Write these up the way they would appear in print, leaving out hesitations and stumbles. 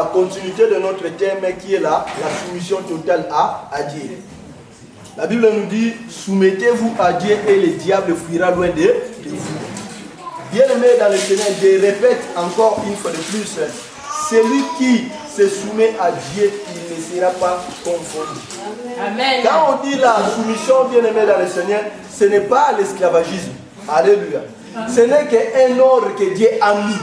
la continuité de notre thème qui est la soumission totale à Dieu. La Bible nous dit, soumettez-vous à Dieu et le diable fuira loin de vous. Bien-aimé dans le Seigneur, je répète encore une fois de plus, celui qui se soumet à Dieu, il ne sera pas confondu. Amen. Quand on dit la soumission, bien-aimé dans le Seigneur, ce n'est pas l'esclavagisme. Alléluia. Ce n'est qu'un ordre que Dieu a mis.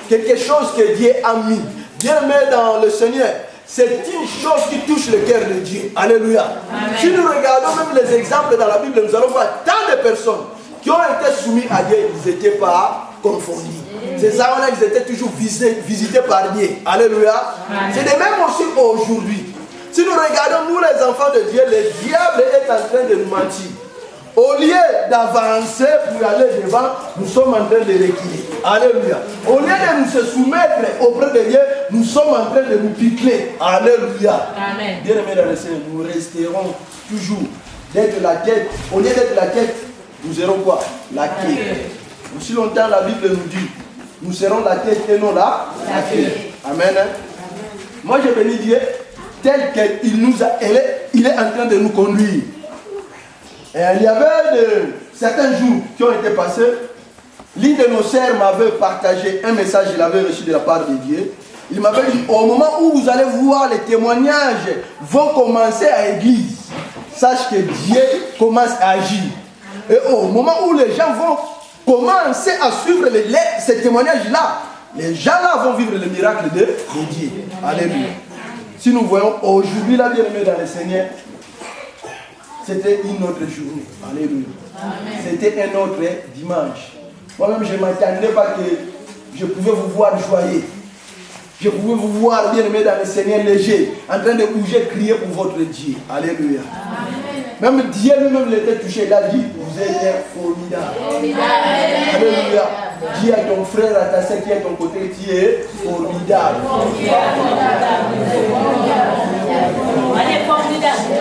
Quelque chose que Dieu a mis. Bien-aimé dans le Seigneur, c'est une chose qui touche le cœur de Dieu. Alléluia. Amen. Si nous regardons même les exemples dans la Bible, nous allons voir tant de personnes qui ont été soumises à Dieu, ils n'étaient pas confondus. Ces hommes-là, ils étaient toujours visités par Dieu. Alléluia. C'est de même aussi aujourd'hui. Si nous regardons, nous les enfants de Dieu, le diable est en train de nous mentir. Au lieu d'avancer pour aller devant, nous sommes en train de reculer. Alléluia. Au lieu de nous se soumettre auprès de Dieu, nous sommes en train de nous piquer. Alléluia. Amen. Bien aimés dans le Seigneur, nous resterons toujours d'être la tête. Au lieu d'être la tête, nous serons quoi? La queue. Aussi longtemps la Bible nous dit, nous serons la tête et non la queue. Amen. Moi je bénis Dieu tel qu'il nous a, il est en train de nous conduire. Et il y avait certains jours qui ont été passés. L'une de nos sœurs m'avait partagé un message qu'il avait reçu de la part de Dieu. Il m'avait dit, au moment où vous allez voir les témoignages vont commencer à l'église, sache que Dieu commence à agir. Et au moment où les gens vont commencer à suivre ces témoignages-là, les gens-là vont vivre le miracle de Dieu. Alléluia. Si nous voyons aujourd'hui, la bien-aimée dans le Seigneur, c'était une autre journée. Alléluia. C'était un autre dimanche. Moi-même, je ne m'attendais pas que je pouvais vous voir joyeux. Je pouvais vous voir bien-aimé dans le Seigneur léger, en train de bouger, crier pour votre Dieu. Alléluia. Même Dieu lui-même l'était touché. Il a dit, vous êtes formidable. Alléluia. Dis à ton frère, à ta sœur qui est à ton côté, tu es formidable.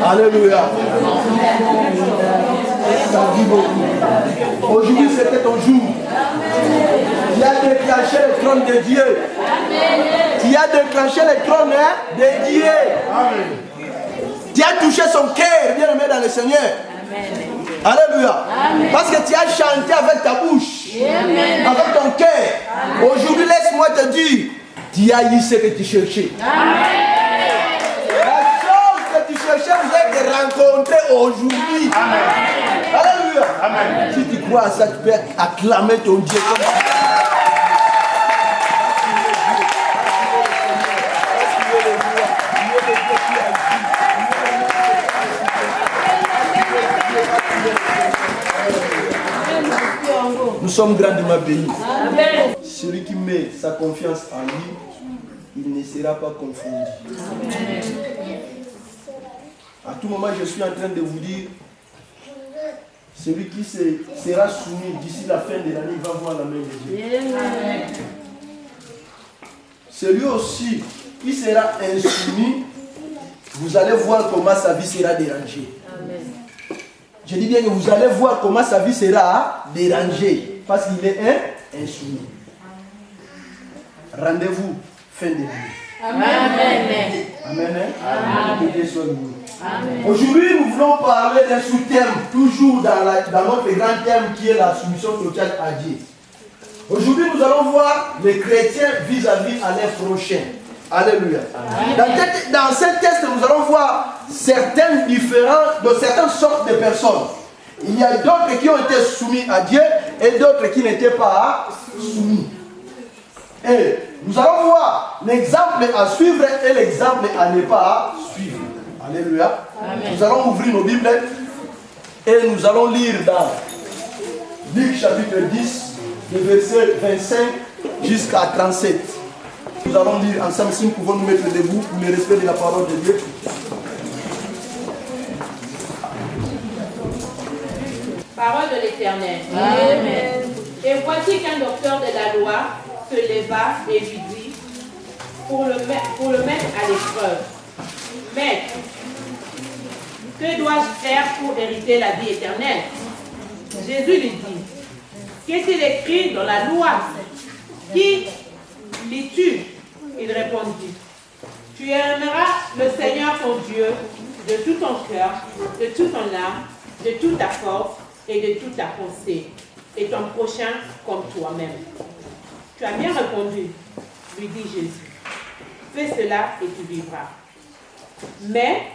Alléluia. Ça dit beaucoup. Aujourd'hui, c'était ton jour. Tu as déclenché le trône de Dieu. Tu as déclenché le trône de Dieu. Tu as touché son cœur, bien aimé dans le Seigneur. Alléluia. Parce que tu as chanté avec ta bouche, avec ton cœur. Aujourd'hui, laisse-moi te dire, tu as eu ce que tu cherchais. La chose que tu cherchais, vous êtes rencontrés aujourd'hui. Alléluia. Si tu crois à ça, tu peux acclamer ton Dieu comme ça. Nous sommes grandement bénis. Celui qui met sa confiance en lui, il ne sera pas confondu. À tout moment, je suis en train de vous dire, celui qui sera soumis d'ici la fin de l'année va voir la main de Dieu. Celui aussi qui sera insoumis, vous allez voir comment sa vie sera dérangée. Je dis bien que vous allez voir comment sa vie sera dérangée. Parce qu'il est insoumis. Rendez-vous fin de l'année. Amen. Amen. Amen. Aujourd'hui, nous voulons parler d'un sous-thème, toujours dans notre grand thème qui est la soumission totale à Dieu. Aujourd'hui, nous allons voir les chrétiens vis-à-vis à leur prochain. Alléluia. Dans ce texte, nous allons voir certaines sortes de personnes. Il y a d'autres qui ont été soumis à Dieu et d'autres qui n'étaient pas soumis. Et nous allons voir l'exemple à suivre et l'exemple à ne pas suivre. Alléluia. Amen. Nous allons ouvrir nos Bibles et nous allons lire dans Luc chapitre 10, de verset 25 jusqu'à 37. Nous allons lire ensemble si nous pouvons nous mettre debout pour le respect de la parole de Dieu. Parole de l'Éternel. Amen. Et voici qu'un docteur de la loi se leva et lui dit, pour le mettre à l'épreuve, Maître, que dois-je faire pour hériter la vie éternelle? Jésus lui dit, qu'est-il écrit dans la loi? Qui lis-tu? Il répondit, Tu aimeras le Seigneur ton Dieu de tout ton cœur, de toute ton âme, de toute ta force et de toute ta pensée, et ton prochain comme toi-même. Tu as bien répondu, lui dit Jésus. Fais cela et tu vivras. Mais,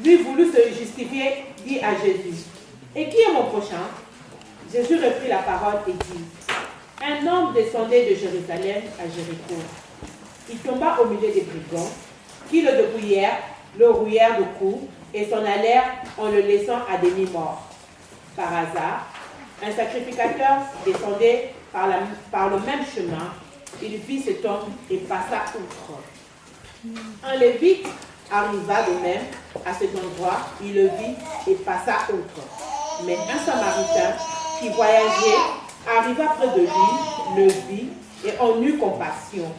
lui voulut se justifier, dit à Jésus, et qui est mon prochain? Jésus reprit la parole et dit, un homme descendait de Jérusalem à Jéricho. Il tomba au milieu des brigands, qui le dépouillèrent, le rouillèrent de coups et s'en allèrent en le laissant à demi-mort. Par hasard, un sacrificateur descendait par le même chemin. Il vit cet homme et passa outre. Un lévite arriva de même à cet endroit, il le vit et passa outre. Mais un samaritain qui voyageait arriva près de lui, le vit et en eut compassion.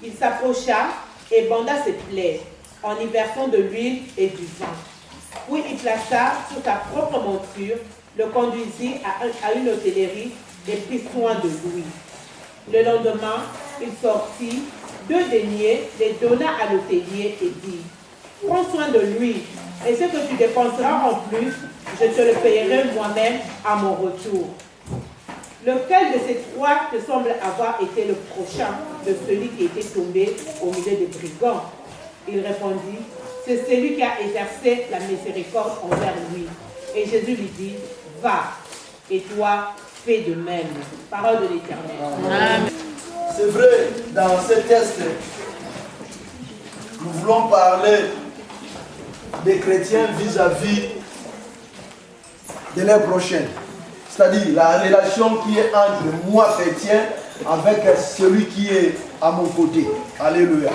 Il s'approcha et banda ses plaies en y versant de l'huile et du vin. Puis il plaça sur sa propre monture, le conduisit à une hôtellerie et prit soin de lui. Le lendemain, il sortit 2 deniers, les donna à l'hôtelier et dit, prends soin de lui, et ce que tu dépenseras en plus, je te le payerai moi-même à mon retour. Lequel de ces 3 te semble avoir été le prochain de celui qui était tombé au milieu des brigands? Il répondit, c'est celui qui a exercé la miséricorde envers lui. Et Jésus lui dit, va, et toi, fais de même. Parole de l'Éternel. C'est vrai, dans ce texte, nous voulons parler des chrétiens vis-à-vis de leurs prochains. C'est-à-dire la relation qui est entre moi, chrétien, avec celui qui est à mon côté. Alléluia.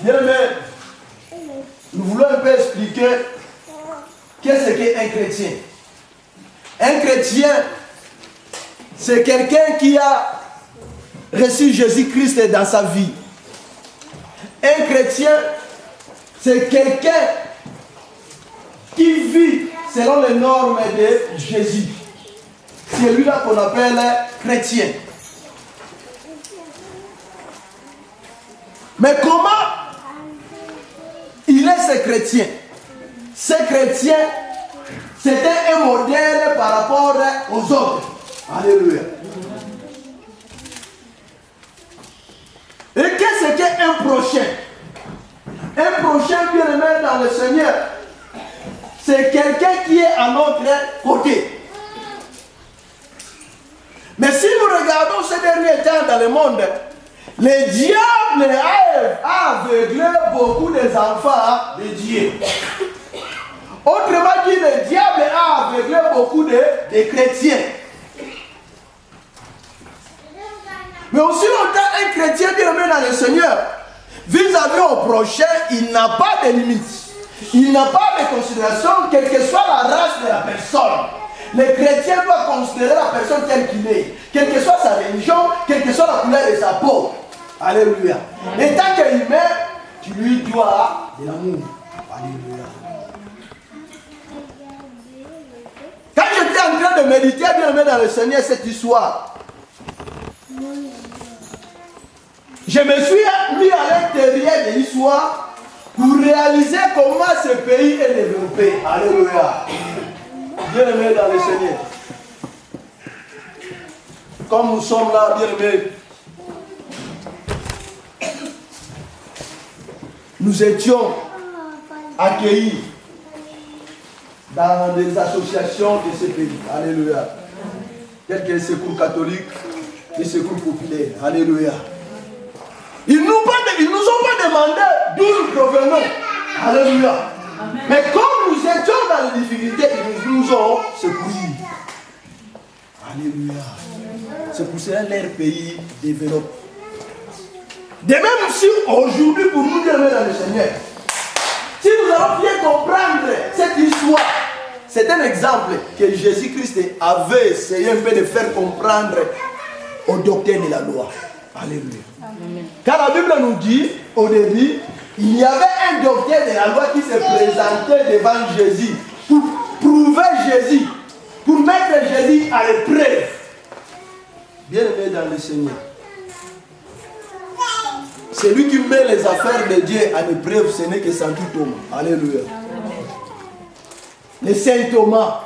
Bien aimé, nous voulons un peu expliquer qu'est-ce qu'un chrétien. Un chrétien, c'est quelqu'un qui a reçu Jésus-Christ dans sa vie. Un chrétien, c'est quelqu'un qui vit selon les normes de Jésus. C'est lui-là qu'on appelle chrétien. Mais comment il est ce chrétien? Ce chrétien, c'était un modèle par rapport aux autres. Alléluia. Et qu'est-ce qu'un prochain? Un prochain bien-aimé dans le Seigneur, c'est quelqu'un qui est à notre côté. Mais si nous regardons ces derniers temps dans le monde, le diable a aveuglé beaucoup des enfants de Dieu. Autrement dit, le diable a aveuglé beaucoup de chrétiens. Mais aussi longtemps, un chrétien bien-aimé dans le Seigneur, vis-à-vis au prochain, il n'a pas de limite. Il n'a pas de considération, quelle que soit la race de la personne. Le chrétien doit considérer la personne telle qu'il est, quelle que soit sa religion, quelle que soit la couleur de sa peau. Alléluia. Et tant qu'il meurt, tu lui dois de l'amour. Alléluia. Quand j'étais en train de méditer bien dans le Seigneur cette histoire, je me suis mis à l'intérieur de l'histoire pour réaliser comment ce pays est développé. Alléluia. Bien-aimés dans le Seigneur. Comme nous sommes là, bien-aimés, nous étions accueillis dans des associations de ce pays. Alléluia. Telles que les secours catholiques, les secours populaires. Alléluia. Ils nous ont pas demandé d'où nous provenons. Alléluia. Amen. Mais comme nous étions dans les difficultés, ils nous ont secourus. Alléluia. C'est pour cela que leur pays développe. De même si aujourd'hui, pour nous dire dans le Seigneur, si nous allons bien comprendre cette histoire, c'est un exemple que Jésus-Christ avait essayé un peu de faire comprendre aux docteurs de la loi. Alléluia. Amen. Car la Bible nous dit, au début, il y avait un docteur de la loi qui se présentait devant Jésus pour prouver Jésus, pour mettre Jésus à l'épreuve. Bien aimé dans le Seigneur. celui qui met les affaires de Dieu en épreuve, ce n'est que Saint Thomas. Alléluia. Les saint Thomas.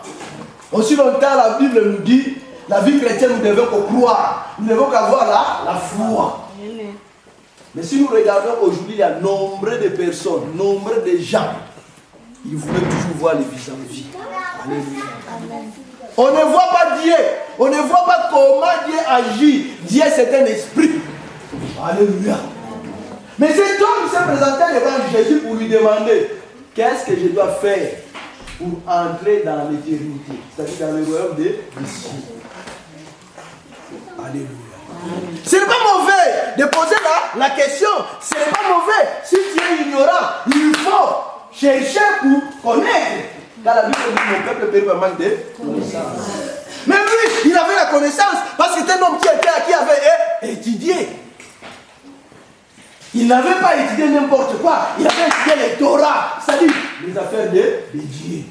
Aussi longtemps, la Bible nous dit, la vie chrétienne, nous devons croire. Nous devons avoir la foi. Mais si nous regardons aujourd'hui, il y a nombre de personnes, nombre de gens, ils voulaient toujours voir les vis-à-vis. Alléluia. On ne voit pas Dieu. On ne voit pas comment Dieu agit. Dieu, c'est un esprit. Alléluia. Mais cet homme s'est présenté devant Jésus pour lui demander, qu'est-ce que je dois faire pour entrer dans l'éternité, c'est-à-dire dans le royaume des cieux. Alléluia. Ce n'est pas mauvais de poser la question. Ce n'est pas mauvais. Si tu es ignorant, il faut chercher pour connaître. Dans la Bible, mon peuple périt par manque de connaissance. Mais lui, il avait la connaissance parce que c'était un homme qui avait étudié. Il n'avait pas étudié n'importe quoi. Il avait étudié les Torah, c'est-à-dire les affaires de Dieu.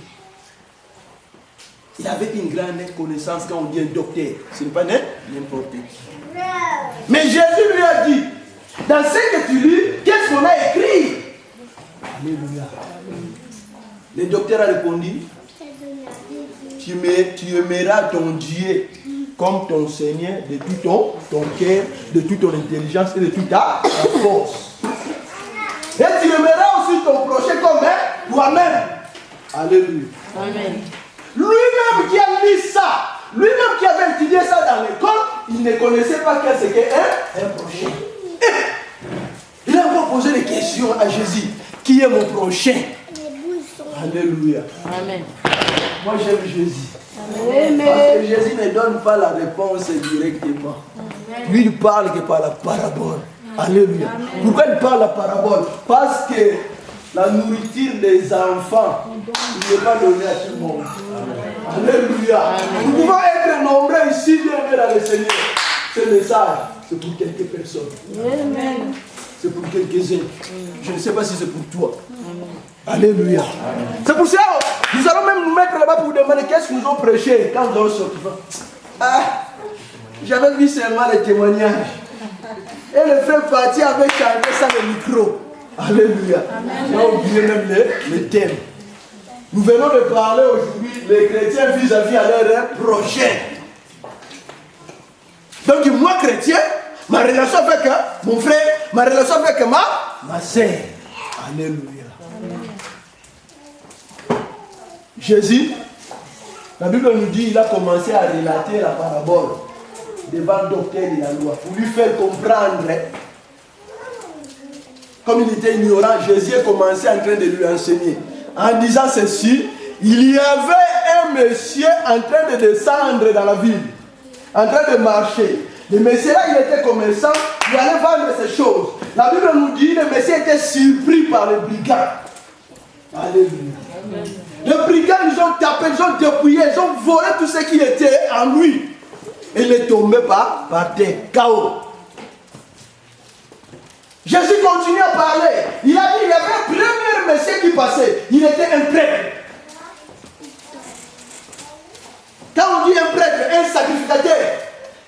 Il avait une grande connaissance quand on dit un docteur. Ce n'est pas n'importe qui. Mais Jésus lui a dit, dans ce que tu lis, qu'est-ce qu'on a écrit? Alléluia. Le docteur a répondu, tu aimeras ton Dieu comme ton Seigneur de tout ton cœur, de toute ton intelligence et de toute ta force. Et tu aimeras aussi ton prochain comme toi-même. Alléluia. Amen. Lui-même qui a lu ça, lui-même qui avait étudié ça dans l'école, il ne connaissait pas qu'est-ce qu'est un prochain. Il a encore posé des questions à Jésus. Qui est mon prochain? Alléluia. Amen. Moi j'aime Jésus. Amen. Parce que Jésus ne donne pas la réponse directement. Amen. Lui il parle que par la parabole. Alléluia. Amen. Pourquoi il parle la parabole? Parce que la nourriture des enfants, il n'est pas donné à tout le monde. Amen. Alléluia. Amen. Nous pouvons être nombreux ici, bien dans le Seigneur. Ce message, c'est pour quelques personnes. Amen. C'est pour quelques-uns. Je ne sais pas si c'est pour toi. Amen. Alléluia. Amen. C'est pour ça, nous allons même nous mettre là-bas pour demander qu'est-ce qu'ils nous ont prêché quand nous allons sortir. J'avais vu seulement les témoignages. Et le frère parti avait chanté ça le micro. Alléluia. On a oublié même le thème. Nous venons de parler aujourd'hui les chrétiens vis-à-vis à leur prochain. Donc moi chrétien, ma relation avec mon frère, ma relation avec ma soeur. Alléluia. Jésus, la Bible nous dit, il a commencé à relater la parabole devant le docteur de la loi pour lui faire comprendre. Comme il était ignorant, Jésus a commencé en train de lui enseigner. En disant ceci, il y avait un monsieur en train de descendre dans la ville, en train de marcher. Le monsieur là, il était commerçant, il allait vendre ces choses. La Bible nous dit, le monsieur était surpris par les brigands. Alléluia. Amen. Les brigands, ils ont tapé, ils ont dépouillé, ils ont volé tout ce qui était en lui. Et il est tombé par terre, KO. Jésus continue à parler. Il a dit, il y avait un premier monsieur qui passait. Il était un prêtre. Quand on dit un prêtre, un sacrificateur.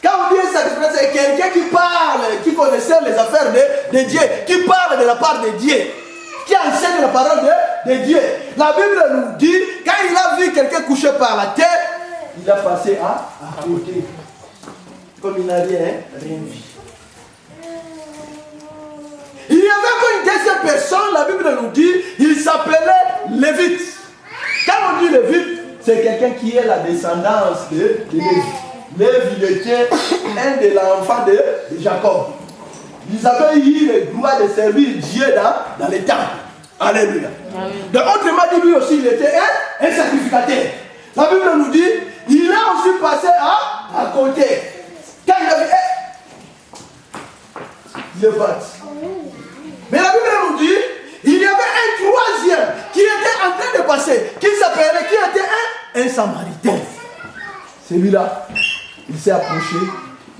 Quand on dit un sacrificateur, c'est quelqu'un qui parle, qui connaissait les affaires de Dieu, qui parle de la part de Dieu, qui enseigne la parole de Dieu. La Bible nous dit, quand il a vu quelqu'un couché par la terre, il a passé à côté. Comme il n'a rien vu. Il y avait encore une deuxième personne, la Bible nous dit, il s'appelait Lévite. Quand on dit Lévite, c'est quelqu'un qui est la descendance de Lévi. Lévi, il était un de l'enfant de Jacob. Ils avaient eu le droit de servir Dieu dans les temples. Alléluia. De autrement dit, lui aussi, il était un sacrificateur. La Bible nous dit, il a aussi passé à côté. Quand il a vu, il est parti. Mais la Bible nous dit, il y avait un troisième qui était en train de passer, qui était un Samaritain. Celui-là, il s'est approché,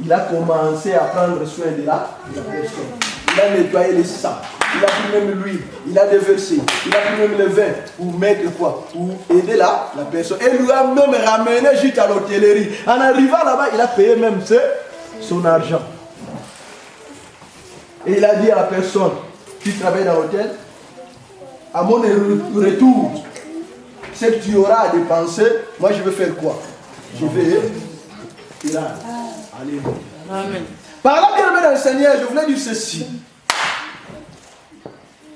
il a commencé à prendre soin de la personne. Il a nettoyé les sangs, il a pris même l'huile, il a déversé, il a pris même le vin pour mettre quoi? Pour aider la personne. Et lui a même ramené juste à l'hôtellerie. En arrivant là-bas, il a payé même son argent. Et il a dit à la personne qui travaille dans l'hôtel, à mon retour, ce que tu auras à dépenser, moi je vais faire quoi? Je vais Iran. Alléluia. Amen. Par là, bien aimé dans le Seigneur, je voulais dire ceci.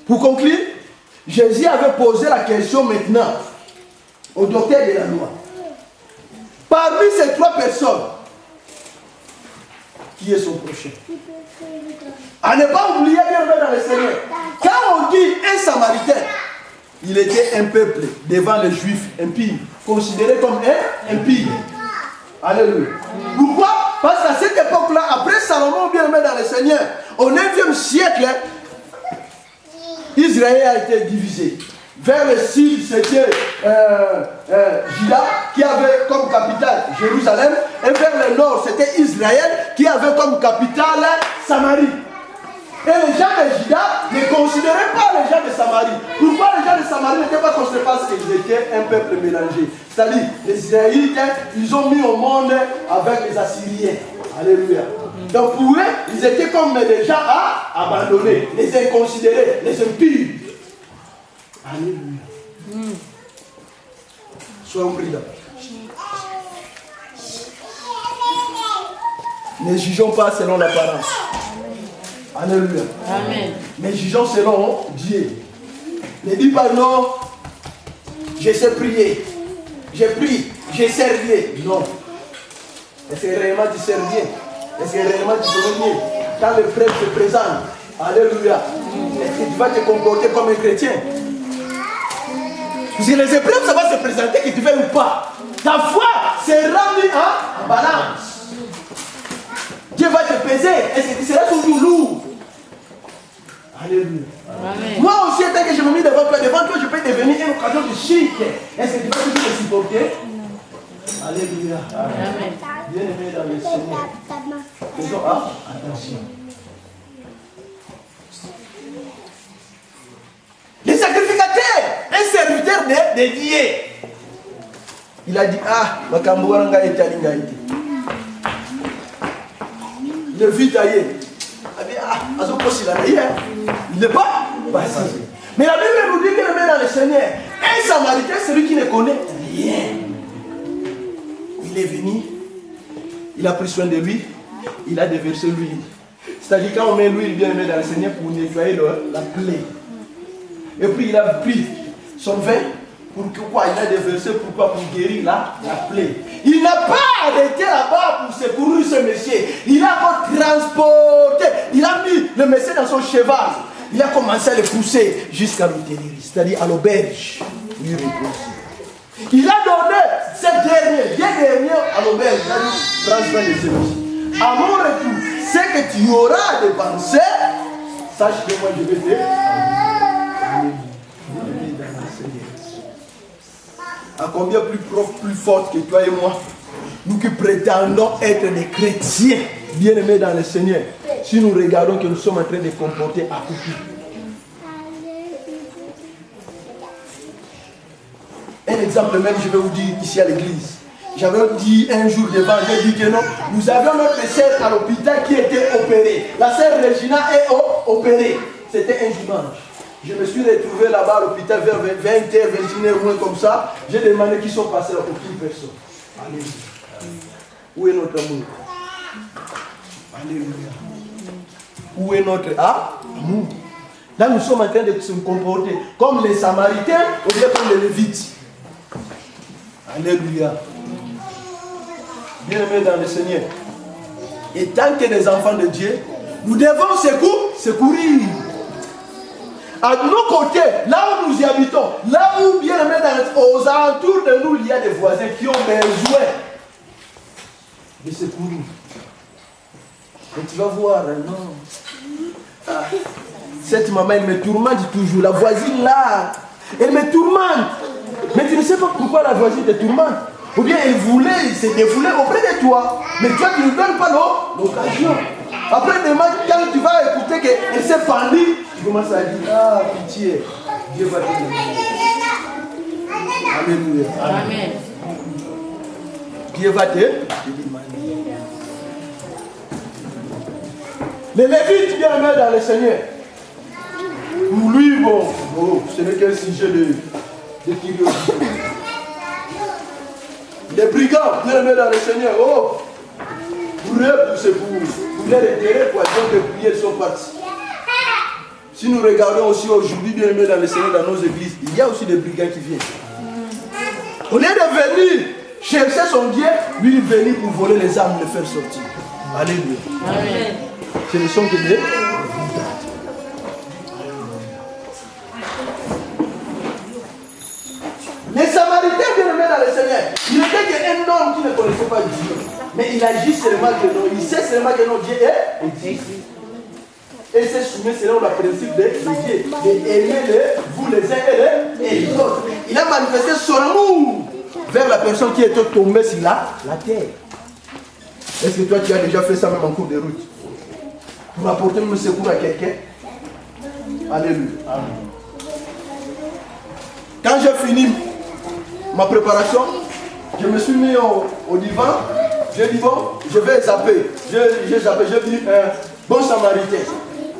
Pour conclure, Jésus avait posé la question maintenant au docteur de la loi. Parmi ces 3 personnes, qui est son prochain? À ne pas oublier, bien aimé dans le Seigneur, quand on dit un Samaritain, il était un peuple devant les Juifs impies, considéré comme un impie. Alléluia. Pourquoi? Parce qu'à cette époque-là, après Salomon, bien aimé dans le Seigneur, au 9e siècle, Israël a été divisé. Vers le sud, c'était Juda qui avait comme capitale Jérusalem. Et vers le nord, c'était Israël qui avait comme capitale Samarie. Et les gens de Juda ne considéraient pas les gens de Samarie. Pourquoi les gens de Samarie n'étaient pas considérés? Parce qu'ils étaient un peuple mélangé. C'est-à-dire, les Israélites, ils ont mis au monde avec les Assyriens. Alléluia. Donc pour eux, ils étaient comme des gens à abandonner, les inconsidérés, les impies. Alléluia. Soyons prudents. Ne jugeons pas selon l'apparence. Alléluia. Amen. Mais jugeons selon Dieu. Ne dis pas non, je sais prier, j'ai prié, j'ai servi. Non. Est-ce que réellement tu sers bien? Est-ce que réellement tu connais bien? Quand le frère se présente, alléluia, est-ce que tu vas te comporter comme un chrétien? Si les épreuves, ça va se présenter, que tu fais ou pas. Ta foi sera mise en balance. Dieu va te peser. Est-ce que tu seras toujours lourd? Alléluia. Amen. Moi aussi, tant que je me mets devant toi, je peux devenir une occasion de chic. Est-ce que tu vas toujours te supporter? Alléluia. Amen. Bien aimé dans le Seigneur. Faisons attention. Les sacrificateurs, un serviteur dédié. Il a dit, ma kambouranga est alingaïti. Le vit taillé. Il n'est pas passé. Mais la Bible nous dit qu'il est dans le Seigneur. Un Samaritain, celui qui ne connaît rien. Il est venu, il a pris soin de lui, il a déversé l'huile. C'est-à-dire quand on met l'huile bien aimé dans le Seigneur pour nettoyer la plaie. Et puis il a pris son vin pour que quoi? Il a déversé pourquoi? Pour guérir la plaie. Il n'a pas arrêté là-bas pour secourir ce monsieur. Il a transporté, il a mis le monsieur dans son cheval. Il a commencé à le pousser jusqu'à l'hôtellerie, c'est-à-dire à l'auberge. Il a donné cette dernière, bien dernière à l'auberge. Il a dit, prends soin de ce monsieur. À mon retour, ce que tu auras dépensé, sache que moi je vais te. À combien plus forte que toi et moi, nous qui prétendons être des chrétiens bien-aimés dans le Seigneur, si nous regardons que nous sommes en train de comporter à couper. Un exemple même, je vais vous dire ici à l'église. J'avais dit un jour devant, j'ai dit que non, nous avions notre sœur à l'hôpital qui était opérée. La sœur Regina est opérée. C'était un dimanche. Je me suis retrouvé là-bas à l'hôpital vers 20h, 21h, moins comme ça. J'ai demandé qui sont passés là, aucune personne. Alléluia. Où est notre amour? Alléluia. Où est notre amour? Là, nous sommes en train de se comporter comme les Samaritains ou bien comme les Lévites. Alléluia. Bien-aimés dans le Seigneur. Et tant que des enfants de Dieu, nous devons secourir. À nos côtés, là où nous y habitons, là où bien aimé aux alentours de nous, il y a des voisins qui ont besoin de secourir. Et tu vas voir, non. Cette maman, elle me tourmente toujours. La voisine là, elle me tourmente. Mais tu ne sais pas pourquoi la voisine te tourmente. Ou bien elle voulait se défouler auprès de toi. Mais toi, tu ne donnes pas l'occasion. Après, demain, quand tu vas écouter qu'elle s'est pendue, tu commences à dire, pitié, Dieu va te délivrer. Alléluia. Amen. Dieu va te délivrer. Les Lévites, bien aimés dans le Seigneur. Pour lui, bon, ce n'est qu'un sujet de curiosité. Les brigands, bien aimés dans le Seigneur, pour eux, c'est pour les retirer, pour attendre que les prières sont parties. Si nous regardons aussi aujourd'hui, bien aimés dans le Seigneur, dans nos églises, il y a aussi des brigands qui viennent. Au lieu de venir chercher son Dieu, lui il venir pour voler les âmes, les faire sortir. Alléluia. Amen. Ce ne sont que des... Les Samaritains, bien aimés dans le Seigneur, il était qu'un homme qui ne connaissait pas Dieu. Mais il agit seulement que non. Il sait seulement que non, Dieu existe. Et c'est soumis selon le principe de Dieu. D'aimer vous les uns et les autres. Il a manifesté son amour vers la personne qui était tombée sur la terre. Est-ce que toi tu as déjà fait ça même en cours de route? Pour apporter un secours à quelqu'un? Alléluia. Amen. Quand j'ai fini ma préparation, je me suis mis au divan. J'ai dit bon, je vais zapper. J'ai zappé, j'ai vu un bon samaritain.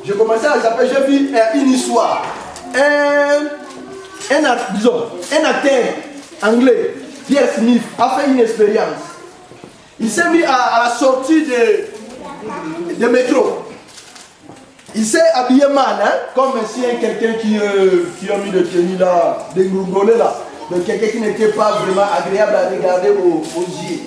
J'ai commencé à zapper, j'ai vu une histoire. Un acteur anglais, Pierre Smith, a fait une expérience. Il s'est mis à la sortie de métro. Il s'est habillé mal, hein, comme si quelqu'un qui a mis de tenue là, des gourgolés là, de quelqu'un qui n'était pas vraiment agréable à regarder aux yeux.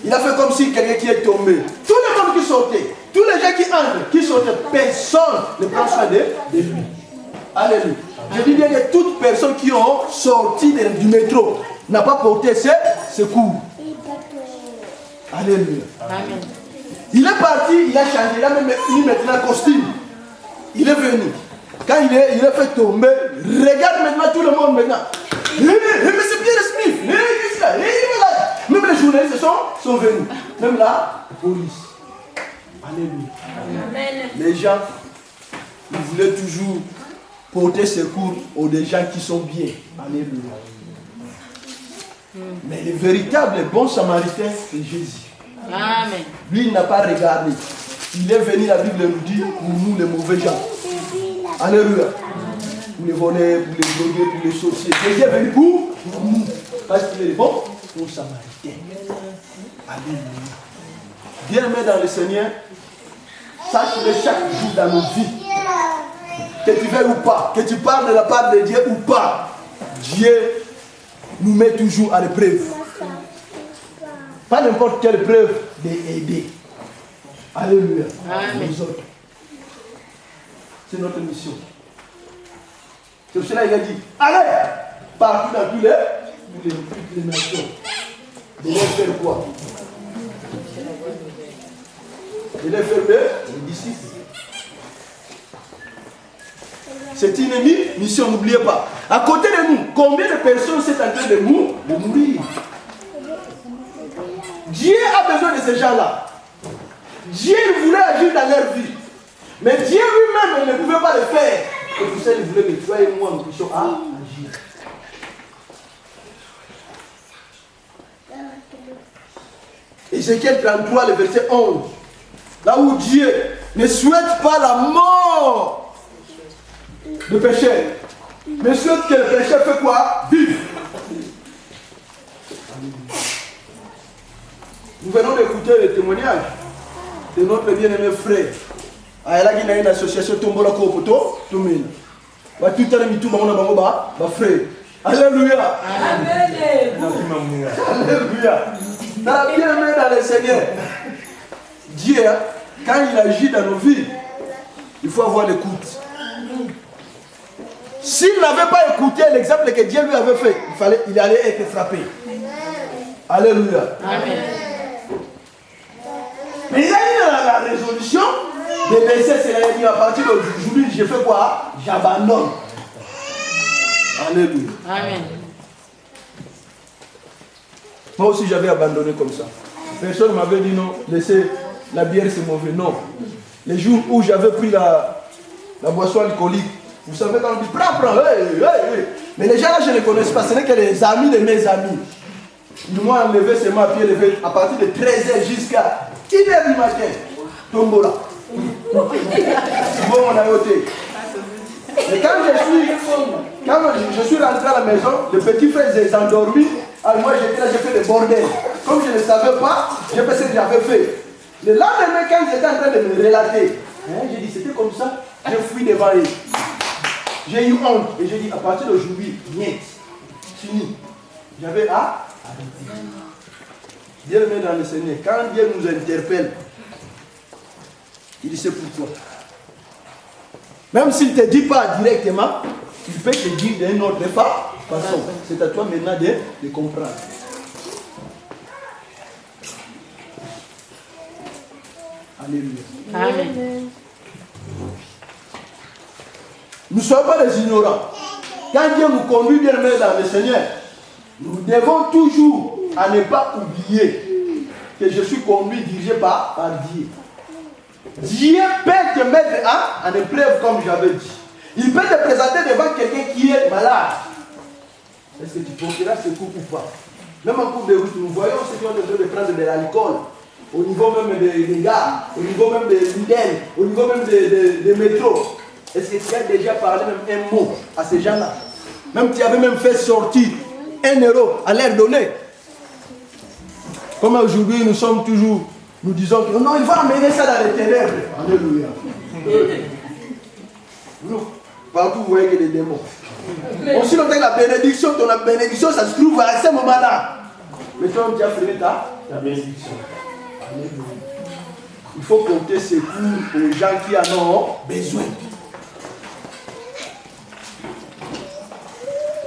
Il a fait comme si quelqu'un qui est tombé. Tout le monde qui sortait, tous les gens qui entrent, qui sortaient, personne ne prend soin de lui. Alléluia. Je dis bien que toute personne qui ont sorti du métro n'a pas porté secours. Alléluia. Amen. Il est parti, il a changé, il a même mis maintenant un costume. Il est venu. Quand il est fait tomber, regarde maintenant tout le monde maintenant. Mais c'est Pierre Smith. Même les journalistes sont venus. Même la police. Alléluia. Amen. Les gens, ils voulaient toujours porter secours aux gens qui sont bien. Alléluia. Mais le véritable bon samaritain, c'est Jésus. Amen. Lui, il n'a pas regardé. Il est venu, la Bible nous dit, pour nous, les mauvais gens. Alléluia. Pour les voleurs, pour les drogués, pour les sorciers. Jésus est venu pour nous. Parce qu'il est bon pour samaritain. Alléluia. Bien-aimé dans le Seigneur, sache-le chaque jour dans nos vies. Que tu veuilles ou pas, que tu parles de la part de Dieu ou pas, Dieu nous met toujours à l'épreuve. Pas n'importe quelle preuve d'aider. Alléluia. Amen. Les autres. C'est notre mission. C'est pour cela qu'il a dit, allez, partout dans toutes les nations. De les faire quoi? De les faire les disciples. C'est une mission, n'oubliez pas. À côté de nous, combien de personnes sont en train de mourir? Dieu a besoin de ces gens-là. Dieu voulait agir dans leur vie. Mais Dieu lui-même ne pouvait pas le faire. Et pour ça, il voulait que toi et moi nous puissions agir. Ézéchiel 33, le verset 11. Là où Dieu ne souhaite pas la mort de pécheur, mais souhaite que le pécheur fait quoi? Vive. Nous venons d'écouter le témoignage de notre bien-aimé frère. Il y a une association Tombola Kopoto, Tomil. Tout à l'heure, frère. Alléluia. Alléluia. Dans la bien-aimé dans le Seigneur, Dieu, quand il agit dans nos vies, il faut avoir l'écoute. S'il n'avait pas écouté l'exemple que Dieu lui avait fait, il allait être frappé. Alléluia. Amen. Mais il a eu la résolution de laisser cela. Il dit à partir d'aujourd'hui, je fais quoi? J'abandonne. Alléluia. Amen. Moi aussi j'avais abandonné comme ça. Personne ne m'avait dit non, laissez la bière c'est mauvais. Non. Les jours où j'avais pris la boisson alcoolique, vous savez quand on dit prends, hey. Mais les gens là je ne les connais pas, ce n'est que les amis de mes amis. Ils m'ont enlevé seulement à pied levé à partir de 13h jusqu'à 1h du matin. Tombola. Bon, on a ôté. Et quand je suis rentré à la maison, le petit frère s'est endormi. Alors moi j'étais là, j'ai fait des bordels. Comme je ne savais pas, j'ai fait ce que j'avais fait. Le lendemain, quand j'étais en train de me relater, j'ai dit c'était comme ça, j'ai fui devant eux. J'ai eu honte et j'ai dit à partir d'aujourd'hui, niet, fini. J'avais arrêter. Dieu le met dans le Seigneur. Quand Dieu nous interpelle, il sait pourquoi. Même s'il ne te dit pas directement, il peut te dire d'une autre façon. C'est à toi maintenant de comprendre. Alléluia. Amen. Nous ne sommes pas des ignorants. Quand Dieu nous conduit bien dans le Seigneur, nous devons toujours à ne pas oublier que je suis conduit, dirigé par Dieu. Dieu peut te mettre en épreuve comme j'avais dit. Il peut te présenter devant quelqu'un qui est malade. Est-ce que tu porteras ce coup ou pas? Même en cours de route, nous voyons ceux qui ont besoin de prendre de l'alcool. Au niveau même des gares, au niveau même des Lidl, au niveau même des métros. Est-ce que tu as déjà parlé même un mot à ces gens-là? Même tu avais même fait sortir 1 euro à leur donner. Comme aujourd'hui, nous sommes toujours, nous disons que non, il va amener ça dans les ténèbres. Alléluia. Nous, partout vous voyez que des démons. Aussi longtemps que la bénédiction, ton bénédiction, ça se trouve à ce moment-là. Mais toi, tu as fait ta bénédiction. Alléluia. Il faut compter secours aux gens qui en ont besoin.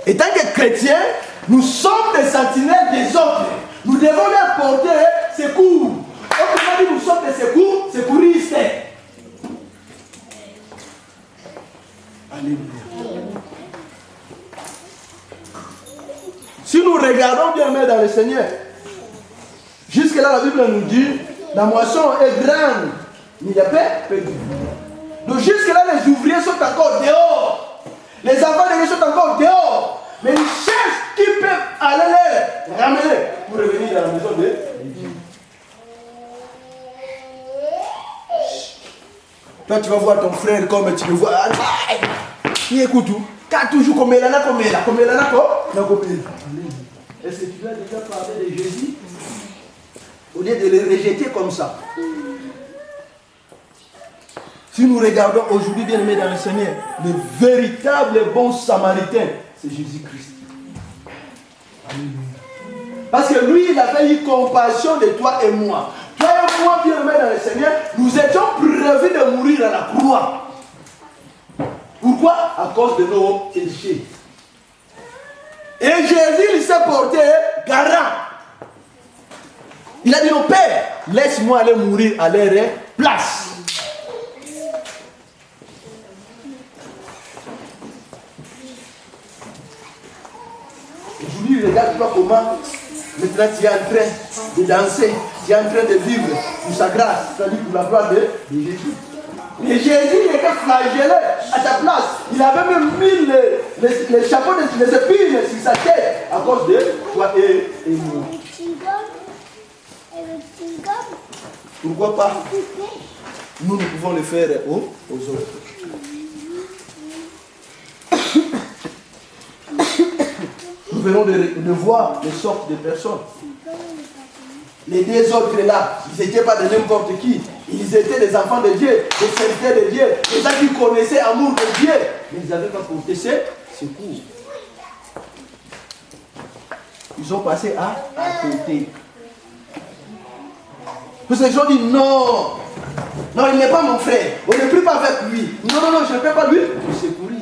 Et tant que chrétiens, nous sommes des sentinelles des autres. Nous devons leur porter secours. Autrement dit, nous sommes des secouristes. Alléluia. Si nous regardons bien dans le Seigneur, jusque-là la Bible nous dit, la moisson est grande, mais il y a peu de. Donc jusque-là les ouvriers sont encore dehors. Les enfants de Dieu sont encore dehors. Mais ils cherchent qui peut aller les ramener pour revenir dans la maison de Dieu. Toi, tu vas voir ton frère comme tu le vois. Il écoute tout. Car toujours comme elle a, comme elle a, comme elle a, comme elle a. Est-ce que tu as déjà parlé de Jésus? Au lieu de le rejeter comme ça. Si nous regardons aujourd'hui, bien aimé dans le Seigneur, le véritable bon samaritain, c'est Jésus-Christ. Parce que lui, il avait eu compassion de toi et moi. Toi et moi, bien aimé dans le Seigneur, nous étions prévus de mourir à la croix. Pourquoi? À cause de nos péchés. Et Jésus, il s'est porté garant. Il a dit, non, Père, laisse-moi aller mourir à leur place. Aujourd'hui, regarde-toi comment maintenant tu es en train de danser, tu es en train de vivre pour sa grâce, c'est-à-dire pour la gloire de Jésus. Et Jésus il était flagellé à ta place. Il avait même mis les chapeaux de les épines sur sa tête à cause de toi et moi. Pourquoi pas? Nous pouvons le faire aux autres. Nous venons de voir les sortes de personnes. Les deux autres là, ils n'étaient pas de n'importe qui. Ils étaient des enfants de Dieu, des serviteurs de Dieu, des gens qui connaissaient l'amour de Dieu. Mais ils n'avaient pas porté ses secours. Ils ont passé à côté. Parce que les gens disent non, non, il n'est pas mon frère. On ne prie pas avec lui. Non, non, non, je ne peux pas lui secourir.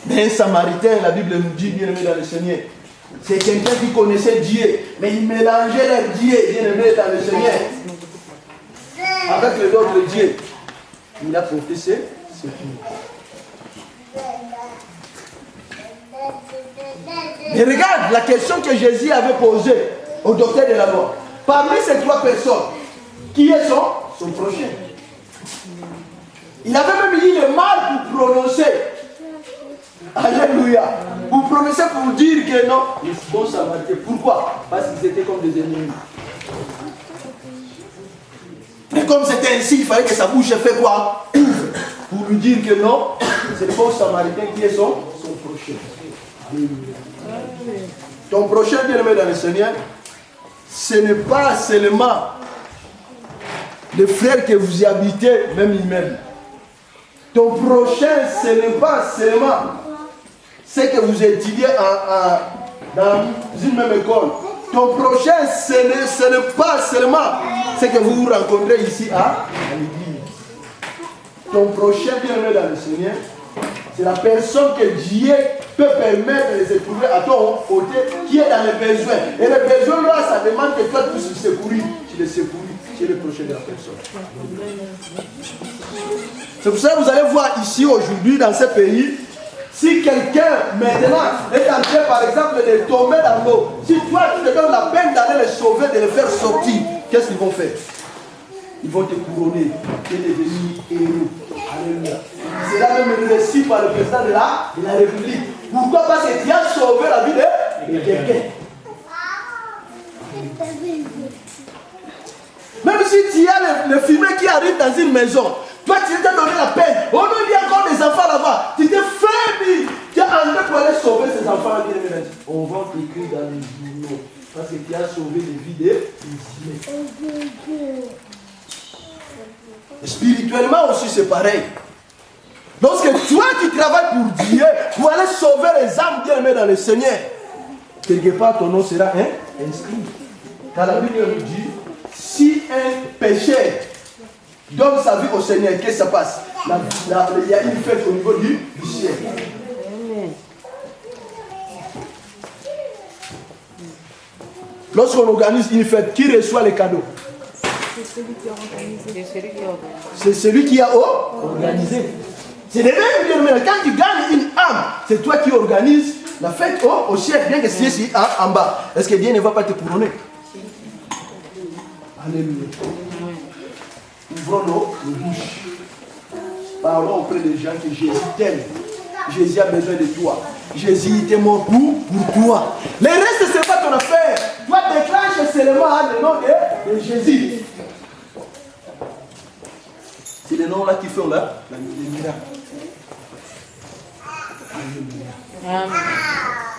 Mais un samaritain, la Bible nous dit, bien aimé dans le Seigneur, c'est quelqu'un qui connaissait Dieu, mais il mélangeait leur Dieu, bien aimé dans le Seigneur, avec les autres dieux. Il a porté ses secours. Mais regarde la question que Jésus avait posée au docteur de la loi. Parmi ces trois personnes, qui est son prochain? Il avait même eu le mal pour prononcer. Alléluia. Vous prononcez pour dire que non, les bons samaritains. Pourquoi? Parce qu'ils étaient comme des ennemis. Et comme c'était ainsi, il fallait que sa bouche fait quoi? Pour lui dire que non, c'est le bon samaritain qui est son prochain. Alléluia. Ton prochain bien-aimé dans le Seigneur, ce n'est pas seulement les frères que vous y habitez, même immeuble. Ton prochain, ce n'est pas seulement ce que vous étudiez dans une même école. Ton prochain, ce n'est pas seulement ce que vous vous rencontrez ici à l'église. Ton prochain bien-aimé dans le Seigneur, c'est la personne que Dieu peut permettre de se trouver à ton côté, qui est dans les besoins. Et les besoins là, ça demande que toi tu puisses le secourir. Tu le secouris, tu es le prochain de la personne. C'est pour ça que vous allez voir ici aujourd'hui dans ce pays, si quelqu'un maintenant est en train par exemple de tomber dans l'eau, si toi tu te donnes la peine d'aller le sauver, de le faire sortir, qu'est-ce qu'ils vont faire? Ils vont te couronner, tu es devenu héros. Alléluia. C'est là même réussi par le président de la République. Pourquoi? Parce que tu as sauvé la vie de quelqu'un. Même si tu as le fumier qui arrive dans une maison, toi tu t'es donné la peine. Oh non, il y a encore des enfants là-bas. Tu t'es fait, tu as enlevé pour aller sauver ces enfants. On va t'écrire dans les journaux. Parce que tu as sauvé les vies des humains. Spirituellement aussi c'est pareil. Lorsque toi tu travailles pour Dieu, pour aller sauver les âmes bien-aimées dans le Seigneur, quelque part ton nom sera inscrit. Car la Bible nous dit, si un pécheur donne sa vie au Seigneur, qu'est-ce que ça passe? Il y a une fête au niveau du ciel. Lorsqu'on organise une fête, qui reçoit les cadeaux? C'est celui qui a organisé. C'est le même bien. Quand tu gagnes une âme, c'est toi qui organises la fête au ciel, bien que c'est ici en bas. Est-ce que Dieu ne va pas te couronner? Alléluia. Ouvrons nos bouches. Parlons auprès des gens que Jésus t'aime. Jésus a besoin de toi. Jésus était mort pour toi. Le reste, ce n'est pas ton affaire. Toi, déclenche seulement le nom de Jésus. C'est le nom là qui fait les miracles.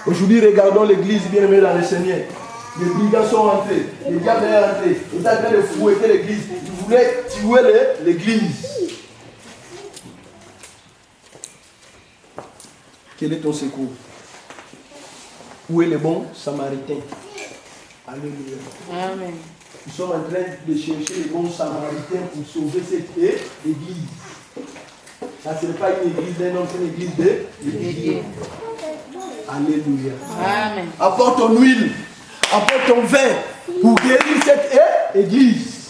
Aujourd'hui, regardons l'église bien-aimée dans le Seigneur. Les brigands sont entrés, les diables sont entrés. Ils sont en train de fouetter l'église. Ils voulaient tuer l'église. Quel est ton secours? Où est le bon samaritain? Alléluia. Amen. Nous sommes en train de chercher les bons samaritains pour sauver cette église. Ça, ce n'est pas une église d'un homme, c'est une église de Dieu. Alléluia. Amen. Apporte ton huile, apporte ton vin pour guérir cette église.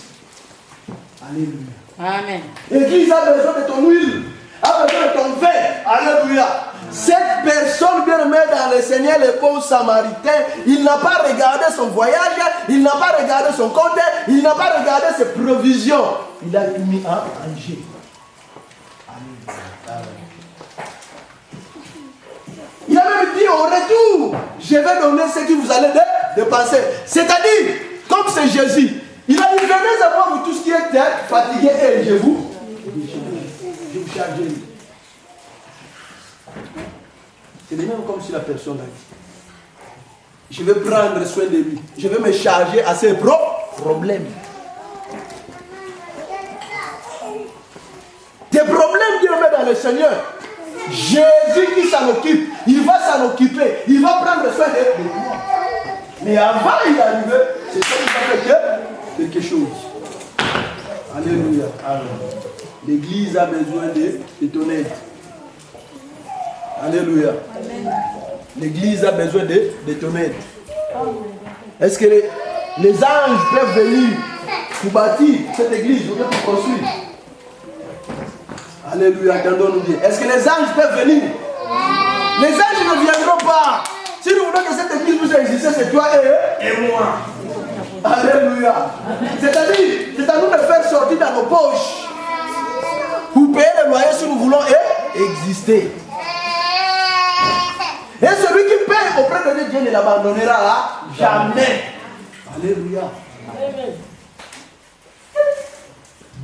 Alléluia. Amen. L'église a besoin de ton huile, a besoin de ton vin. Alléluia. Cette personne bien-aimée dans le Seigneur, le bon samaritain, il n'a pas regardé son voyage, il n'a pas regardé son compte, il n'a pas regardé ses provisions. Il a mis en danger. Il a même dit au retour, je vais donner ce que vous allez dépenser. C'est-à-dire, comme c'est Jésus, il a dit, venez à moi vous tous qui êtes fatigués et je vous charge. C'est le même comme si la personne a dit, je vais prendre soin de lui, je vais me charger à ses problèmes. Des problèmes bien dans le Seigneur. Jésus qui s'en occupe, il va s'en occuper, il va prendre soin de toi. Mais avant il arrive, c'est ça qui va faire quelque chose. Alléluia. L'église a besoin de ton aide. Alléluia. L'église a besoin de ton aide. Est-ce que les anges peuvent venir pour bâtir cette église, pour construire? Alléluia, entendons-nous dire. Est-ce que les anges peuvent venir? Les anges ne viendront pas. Si nous voulons que cette église puisse exister, c'est toi et moi. Alléluia. C'est-à-dire, c'est à nous de faire sortir dans nos poches pour payer le loyer si nous voulons exister. Dieu ne l'abandonnera jamais. Alléluia. Amen.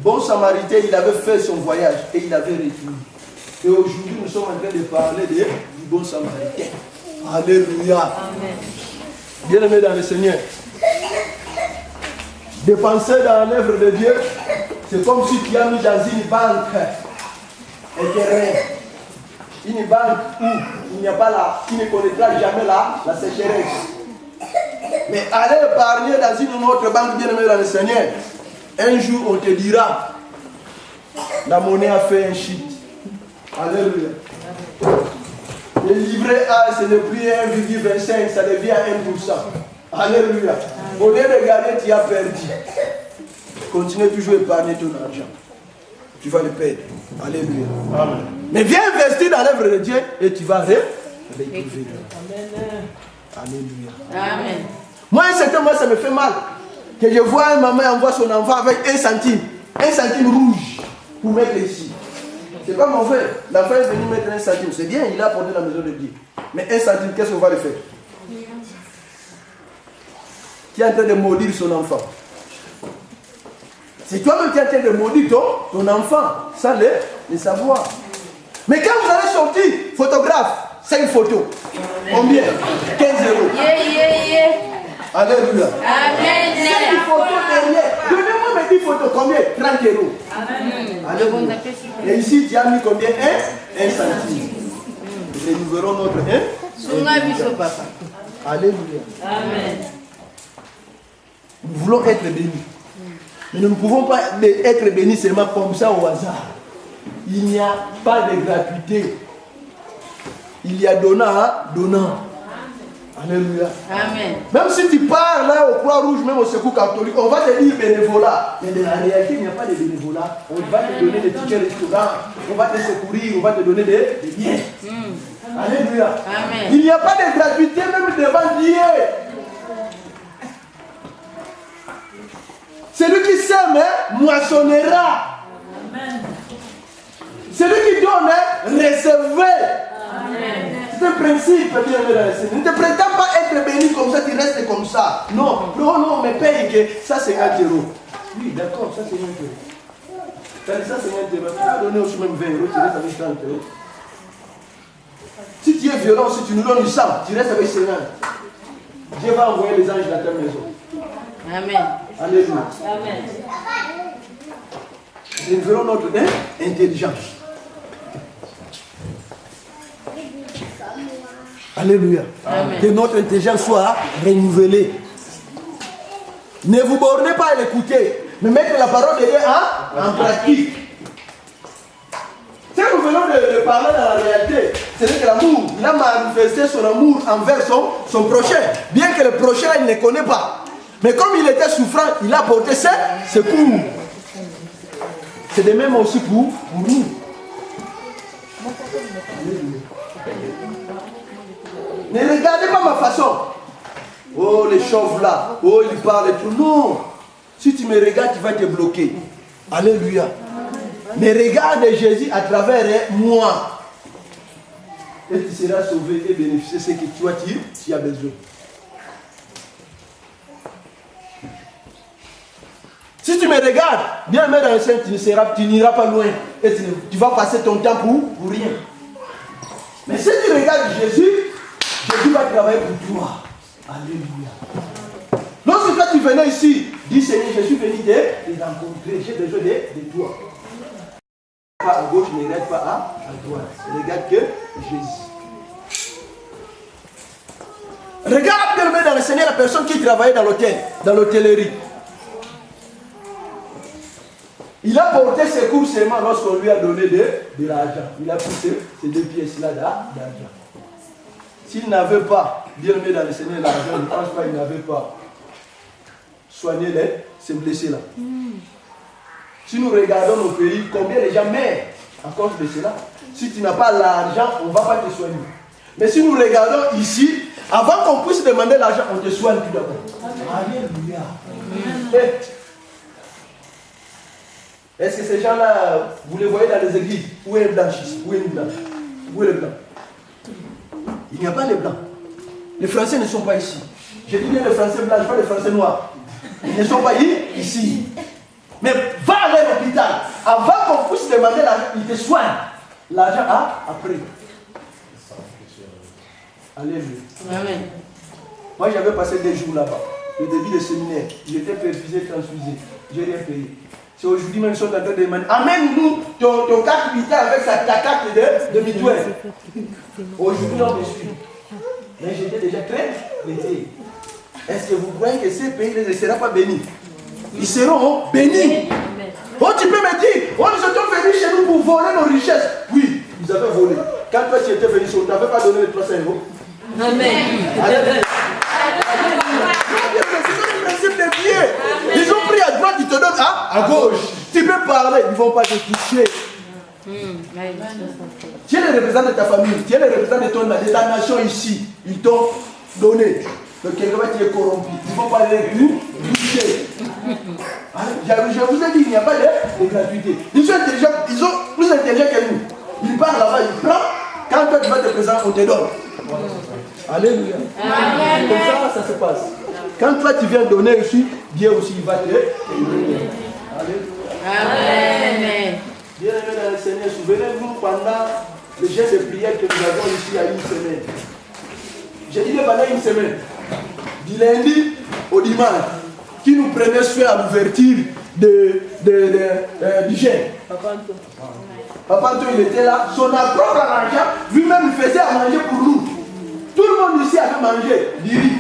Bon Samaritain, il avait fait son voyage et il avait retourné. Et aujourd'hui, nous sommes en train de parler du bon Samaritain. Alléluia. Amen. Bien-aimés dans le Seigneur, dépenser dans l'œuvre de Dieu, c'est comme si tu as mis dans une banque un terrain. Une banque où il n'y a pas là, qui ne connaîtra jamais la sécheresse. Mais aller épargner dans une autre banque, bien-aimé dans le Seigneur, un jour on te dira, la monnaie a fait un shit. Alléluia. Le livret A, ce n'est plus 1,25, ça devient 1%. Alléluia. Au lieu de gagner, tu as perdu. Continue toujours à épargner ton argent. Tu vas le perdre. Alléluia. Amen. Mais viens investir dans l'œuvre de Dieu et tu vas retrouver. Alléluia. Amen. Moi, un certain moment, ça me fait mal. Que je vois une maman envoie son enfant avec 1 centime. 1 centime rouge pour mettre ici. C'est pas mauvais. L'enfant est venu mettre 1 centime. C'est bien, il a apporté la maison de Dieu. Mais 1 centime, qu'est-ce qu'on va le faire? Qui est en train de maudire son enfant. C'est toi-même qui es en train de maudire ton enfant, sans le savoir. Mais quand vous allez sortir, photographe, 5 photos. Combien? 15 euros. Alléluia. Amen. 5 photos derrière. Donnez-moi mes 10 photos. Combien? 30 euros. Amen. Alléluia. Et ici, tu as mis combien? 1 centime. Et nous verrons notre 1. Alléluia. Amen. Nous voulons être bénis. Mais nous ne pouvons pas être bénis seulement comme ça au hasard. Il n'y a pas de gratuité. Il y a donnant. Alléluia. Amen. Même si tu pars là au Croix-Rouge, même au Secours catholique, on va te dire bénévolat. Mais dans la réalité, il n'y a pas de bénévolat. On va te donner des tickets restaurants, on va te secourir, on va te donner des biens. Alléluia. Amen. Il n'y a pas de gratuité même devant Dieu. Celui qui sème moissonnera. Amen. Celui qui donne recevez. C'est un principe, bien aimé dans le Seigneur. Ne te prétends pas être béni comme ça, tu restes comme ça. Non, mais paye que ça c'est 50 euros. Oui, d'accord, ça c'est 50 euros. Ça c'est 50 euros. Tu vas donner aussi même 20 euros, tu restes avec 30 euros. Si tu es violent, si tu nous donnes du sang, tu restes avec 50. Dieu va envoyer les anges dans ta maison. Amen. Alléluia. Amen. Nous verrons notre intelligence. Alléluia. Amen. Que notre intelligence soit renouvelée. Ne vous bornez pas à l'écouter, mais mettez la parole de Dieu en pratique. Si nous venons de parler dans la réalité, c'est que l'amour, il a manifesté son amour envers son prochain. Bien que le prochain, il ne connaît pas. Mais comme il était souffrant, il a porté ses secours. C'est de même aussi pour nous. Ne regardez pas ma façon. Oh, les chauves là. Oh, ils parlent et tout. Non. Si tu me regardes, tu vas te bloquer. Alléluia. Mais regarde Jésus à travers moi. Et tu seras sauvé et bénéficier de ce que toi tu as besoin. Si tu me regardes, bien aimé dans le Seigneur, tu n'iras pas loin. Et tu vas passer ton temps pour rien. Mais si tu regardes Jésus, Jésus va travailler pour toi. Alléluia. Lorsque toi tu venais ici, dis Seigneur, je suis venu te rencontrer. J'ai besoin de toi. Pas à gauche, ne regarde pas à droite. Regarde que Jésus. Regarde bien dans le Seigneur la personne qui travaillait dans l'hôtel, dans l'hôtellerie. Il a porté ses cours seulement lorsqu'on lui a donné de l'argent. Il a pris ces 2 pièces-là d'argent. S'il n'avait pas, bien aimé dans le Seigneur, l'argent, je ne pense pas qu'il n'avait pas soigné ces blessés-là. Si nous regardons nos pays, combien de gens meurent à cause de cela? Si tu n'as pas l'argent, on ne va pas te soigner. Mais si nous regardons ici, avant qu'on puisse demander l'argent, on te soigne tout d'abord. Alléluia. Est-ce que ces gens-là, vous les voyez dans les églises? Où est le blanchiste? Où est le blanc? Où est le blanc? Il n'y a pas de blanc. Les Français ne sont pas ici. Je dis bien les Français blancs, pas les Français noirs. Ils ne sont pas ici. Mais va à l'hôpital. Avant qu'on puisse demander l'argent, ils te soignent. L'argent après. Alléluia. Amen. Moi, j'avais passé des jours là-bas. Le début du séminaire. J'étais perfusé, transfusé. Je n'ai rien payé. C'est aujourd'hui même ils sont en train de demander. Amène-nous ton carte militaire avec ta carte de mutuelle. Aujourd'hui, on me suit. Mais j'étais déjà très blessé. Est-ce que vous croyez que ces pays ne seront pas bénis? Ils seront bénis. Oh, tu peux me dire, oh, nous sommes venus chez nous pour voler nos richesses. Oui, vous avez volé. Quand toi tu étais venu, on ne t'avait pas donné les 300 euros. Amen. C'est le principe des pieds. Ils ont pris à droite, ils te donnent à gauche. Tu peux parler, ils ne vont pas te toucher. Tu es le représentant de ta famille, tu es le représentant de ta nation ici. Ils t'ont donné. Donc, quelqu'un qui est corrompu, ils ne vont pas les toucher. Je vous ai dit, il n'y a pas de gratuité. Ils sont intelligents, ils sont plus intelligents que nous. Ils parlent là-bas, ils prennent. Quand toi tu vas te présenter, on te donne. Alléluia. Amen. Comme ça se passe. Quand toi tu viens donner ici, Dieu aussi il va te donner. Alléluia. Amen. Bien aimé dans le Seigneur, souvenez-vous pendant le geste de prière que nous avons ici il y a une semaine. J'ai dit pendant une semaine, du lundi au dimanche, qui nous prenait soin à l'ouverture du jeûne. Papa Anto, il était là, son propre argent, lui-même il faisait à manger pour nous. Tout le monde ici avait mangé du riz,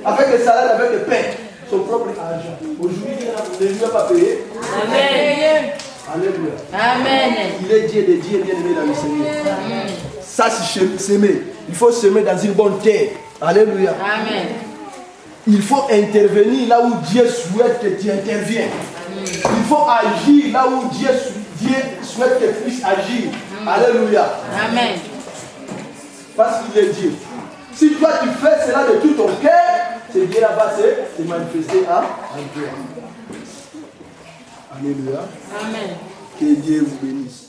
avec des salades, avec des pains, son propre argent. Aujourd'hui, il ne lui a pas payé. Amen. Alléluia. Amen. Il est Dieu de Dieu, bien aimé dans le Seigneur. Amen. Ça, c'est s'aimer. Il faut s'aimer dans une bonne terre. Alléluia. Amen. Il faut intervenir là où Dieu souhaite que tu interviennes. Il faut agir là où Dieu souhaite que tu puisses agir. Alléluia. Amen. Parce qu'il est Dieu. Si toi tu fais cela de tout ton cœur, c'est Dieu là-bas, c'est manifesté en toi. Alléluia. Amen. Que Dieu vous bénisse.